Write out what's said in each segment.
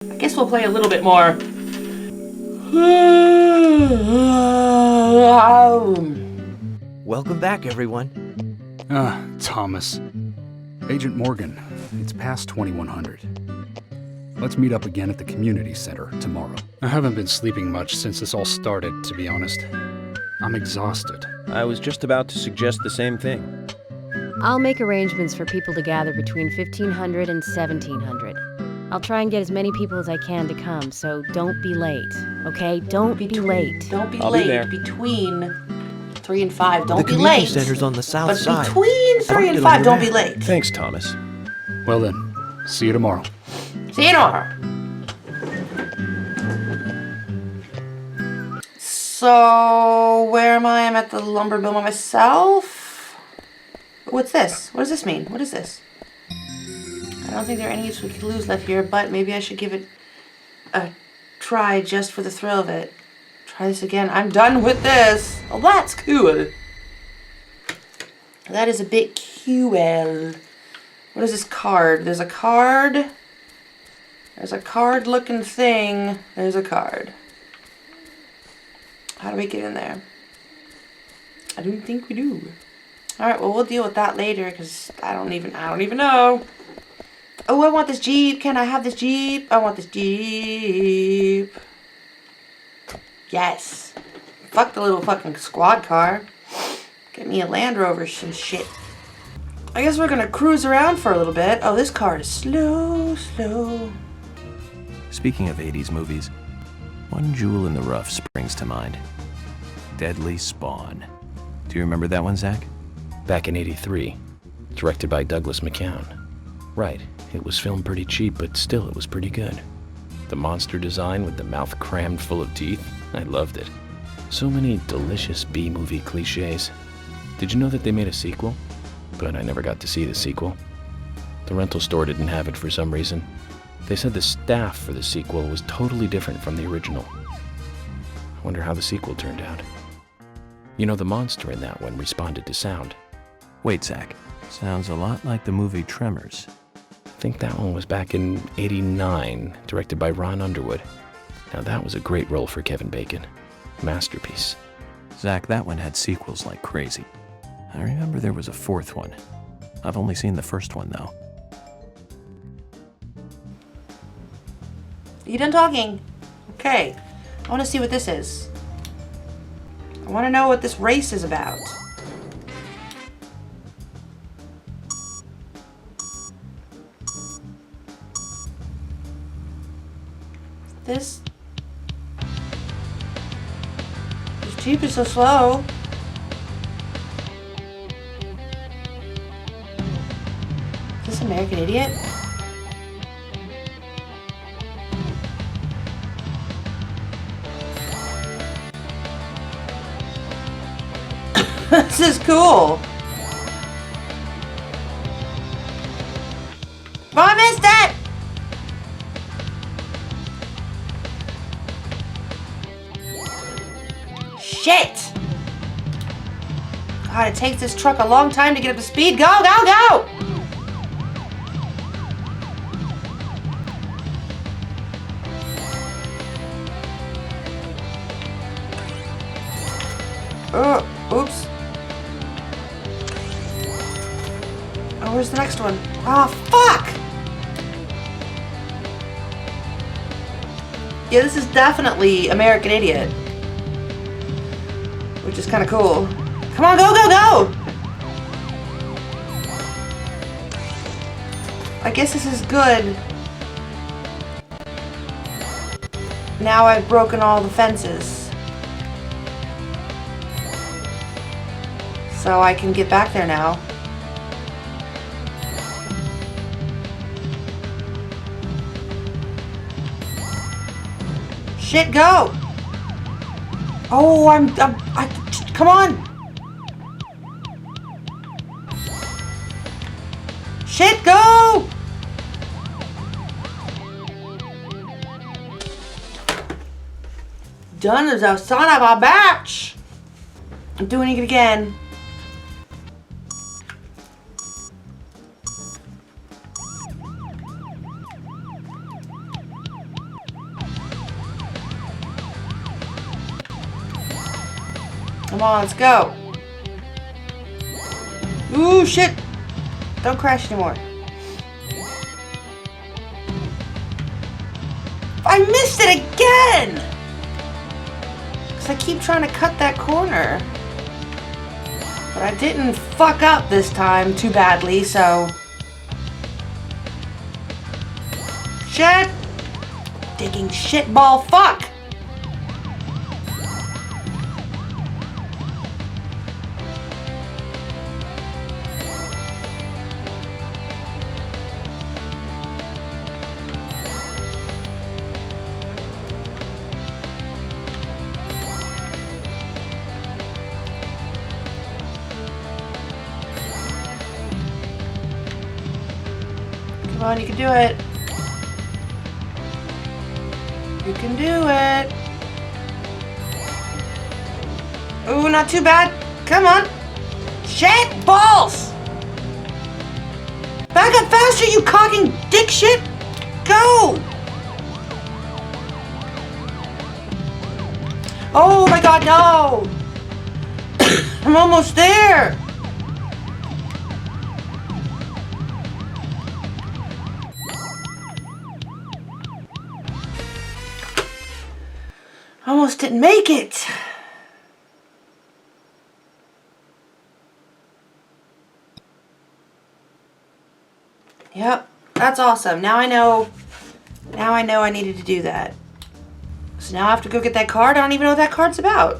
I guess we'll play a little bit more. Welcome back, everyone. Thomas. Agent Morgan, it's past 2100. Let's meet up again at the community center tomorrow. I haven't been sleeping much since this all started, to be honest. I'm exhausted. I was just about to suggest the same thing. I'll make arrangements for people to gather between 1500 and 1700. I'll try and get as many people as I can to come, so don't be late, okay? Don't be late. Don't be I'll late. be there. Between 3 and 5, don't The be community late. center's on the south But side. between 3 and it 5, on your don't map. be late. Thanks, Thomas. Well then, see you tomorrow. See you tomorrow. So, where am I? I'm at the lumber mill by myself. What's this? What does this mean? What is this? I don't think there are any useful clues left here, but maybe I should give it a try just for the thrill of it. Try this again. I'm done with this. Oh, that's cool. That is a bit cool. What is this card? There's a card. There's a card looking thing. There's a card. How do we get in there? I don't think we do. Alright, well we'll deal with that later because I don't even know. Oh, I want this Jeep. Can I have this Jeep? I want this Jeep. Yes. Fuck the little fucking squad car. Get me a Land Rover some shit. I guess we're gonna cruise around for a little bit. Oh, this car is slow. Speaking of 80s movies, one jewel in the rough springs to mind. Deadly Spawn. Do you remember that one, Zach? Back in '83, directed by Douglas McCown. Right, it was filmed pretty cheap, but still it was pretty good. The monster design with the mouth crammed full of teeth, I loved it. So many delicious B-movie cliches. Did you know that they made a sequel? But I never got to see the sequel. The rental store didn't have it for some reason. They said the staff for the sequel was totally different from the original. I wonder how the sequel turned out. You know, the monster in that one responded to sound. Wait, Zach. Sounds a lot like the movie Tremors. I think that one was back in '89, directed by Ron Underwood. Now that was a great role for Kevin Bacon. Masterpiece. Zach, that one had sequels like crazy. I remember there was a fourth one. I've only seen the first one, though. You done talking? Okay. I want to see what this is. I want to know what this race is about. This Jeep is so slow. Is this American Idiot? This is cool. Oh, I missed it! Shit! God, it takes this truck a long time to get up to speed. Go, go, go! Oops. Oh, where's the next one? Oh, fuck! Yeah, this is definitely American Idiot. Which is kind of cool. Come on, go, go, go! I guess this is good. Now I've broken all the fences. So I can get back there now. Shit, go! Oh, come on! Shit, go! Done as a son of a bitch! I'm doing it again. Come on, let's go. Ooh, shit. Don't crash anymore. I missed it again! Because I keep trying to cut that corner. But I didn't fuck up this time too badly, so... Shit! Digging shitball fuck! Come on, you can do it. You can do it. Ooh, not too bad. Come on. Shit balls! Back up faster, you cocking dick shit! Go! Oh my god, no! I'm almost there! Almost didn't make it. Yep, that's awesome. Now I know I needed to do that. So now I have to go get that card. I don't even know what that card's about.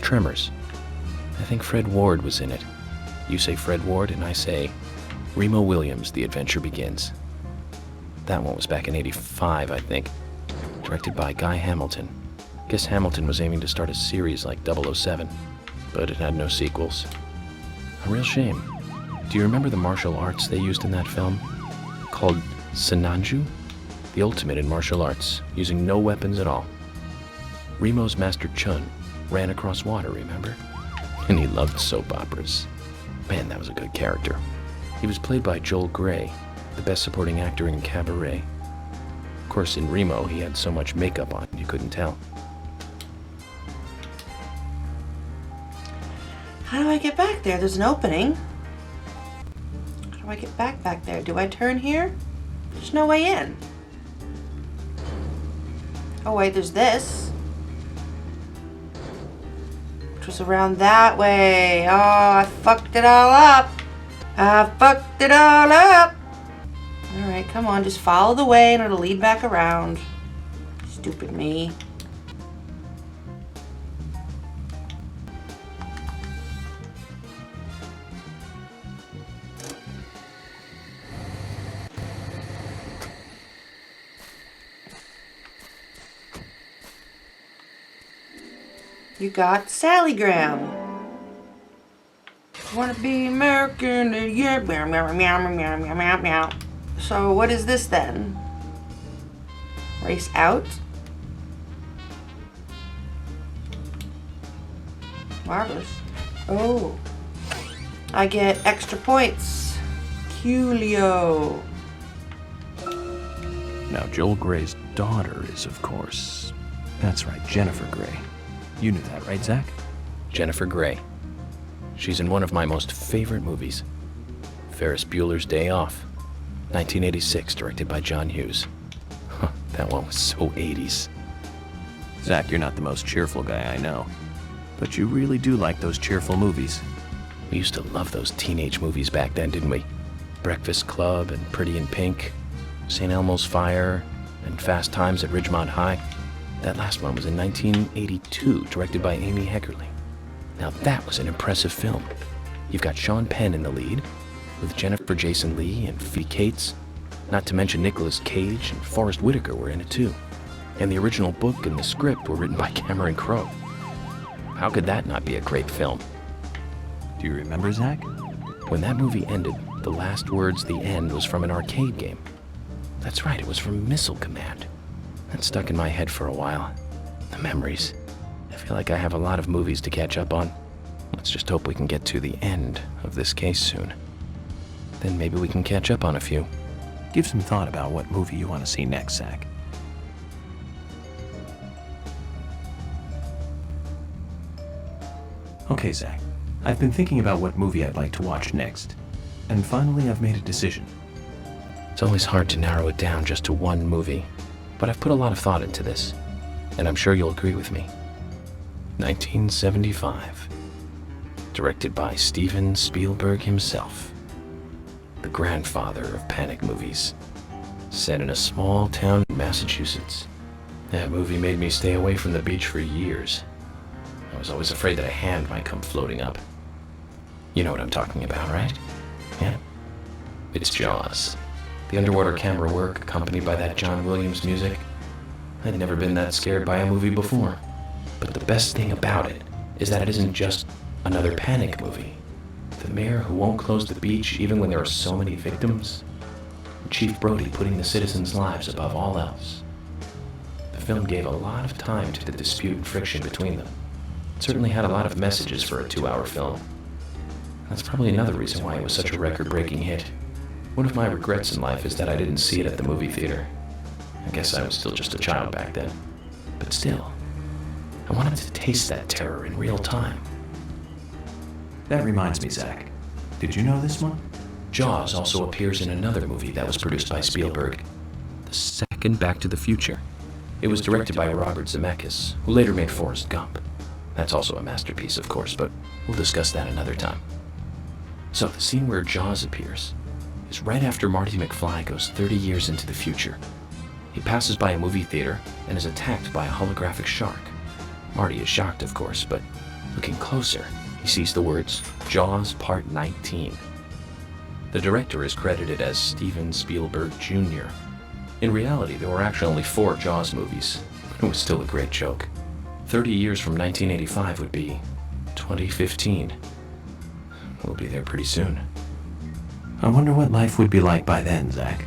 Tremors. I think Fred Ward was in it. You say Fred Ward, and I say Remo Williams, The Adventure Begins. That one was back in '85, I think. Directed by Guy Hamilton. Guess Hamilton was aiming to start a series like 007, but it had no sequels. A real shame. Do you remember the martial arts they used in that film? Called Sinanju? The ultimate in martial arts, using no weapons at all. Remo's Master Chun ran across water, remember? And he loved soap operas. Man, that was a good character. He was played by Joel Grey, the best supporting actor in Cabaret. Of course, in Remo, he had so much makeup on, you couldn't tell. How do I get back there? There's an opening. How do I get back there? Do I turn here? There's no way in. Oh wait, there's this. Which was around that way. Oh, I fucked it all up. I fucked it all up. Alright, come on, just follow the way and it'll lead back around. Stupid me. You got Sally Graham. Wanna be American, yeah, meow, meow, meow, meow, meow, meow, meow. So what is this then? Race out? Marvelous. Oh. I get extra points. Coolio. Now, Joel Grey's daughter is, of course... That's right, Jennifer Grey. You knew that, right, Zach? Jennifer Grey. She's in one of my most favorite movies, Ferris Bueller's Day Off, 1986, directed by John Hughes. That one was so 80s. Zach, you're not the most cheerful guy I know. But you really do like those cheerful movies. We used to love those teenage movies back then, didn't we? Breakfast Club and Pretty in Pink, St. Elmo's Fire, and Fast Times at Ridgemont High. That last one was in 1982, directed by Amy Heckerling. Now that was an impressive film. You've got Sean Penn in the lead, with Jennifer Jason Leigh and Phoebe Cates. Not to mention Nicolas Cage and Forrest Whitaker were in it too. And the original book and the script were written by Cameron Crowe. How could that not be a great film? Do you remember, Zach? When that movie ended, the last words, the end, was from an arcade game. That's right, it was from Missile Command. That stuck in my head for a while. The memories. I feel like I have a lot of movies to catch up on. Let's just hope we can get to the end of this case soon. Then maybe we can catch up on a few. Give some thought about what movie you want to see next, Zach. Okay, Zach. I've been thinking about what movie I'd like to watch next. And finally, I've made a decision. It's always hard to narrow it down just to one movie, but I've put a lot of thought into this, and I'm sure you'll agree with me. 1975. Directed by Steven Spielberg himself. The grandfather of panic movies. Set in a small town in Massachusetts. That movie made me stay away from the beach for years. I was always afraid that a hand might come floating up. You know what I'm talking about, right? Yeah? It's Jaws. The underwater camera work accompanied by that John Williams music. I'd never been that scared by a movie before. But the best thing about it is that it isn't just another panic movie. The mayor who won't close the beach even when there are so many victims. Chief Brody putting the citizens' lives above all else. The film gave a lot of time to the dispute and friction between them. It certainly had a lot of messages for a 2-hour film. That's probably another reason why it was such a record-breaking hit. One of my regrets in life is that I didn't see it at the movie theater. I guess I was still just a child back then. But still, I wanted to taste that terror in real time. That reminds me, Zach. Did you know this one? Jaws also appears in another movie that was produced by Spielberg, the second Back to the Future. It was directed by Robert Zemeckis, who later made Forrest Gump. That's also a masterpiece, of course, but we'll discuss that another time. So the scene where Jaws appears is right after Marty McFly goes 30 years into the future. He passes by a movie theater and is attacked by a holographic shark. Marty is shocked, of course, but looking closer, he sees the words, Jaws Part 19. The director is credited as Steven Spielberg Jr. In reality, there were actually only 4 Jaws movies. It was still a great joke. 30 years from 1985 would be 2015. We'll be there pretty soon. I wonder what life would be like by then, Zach.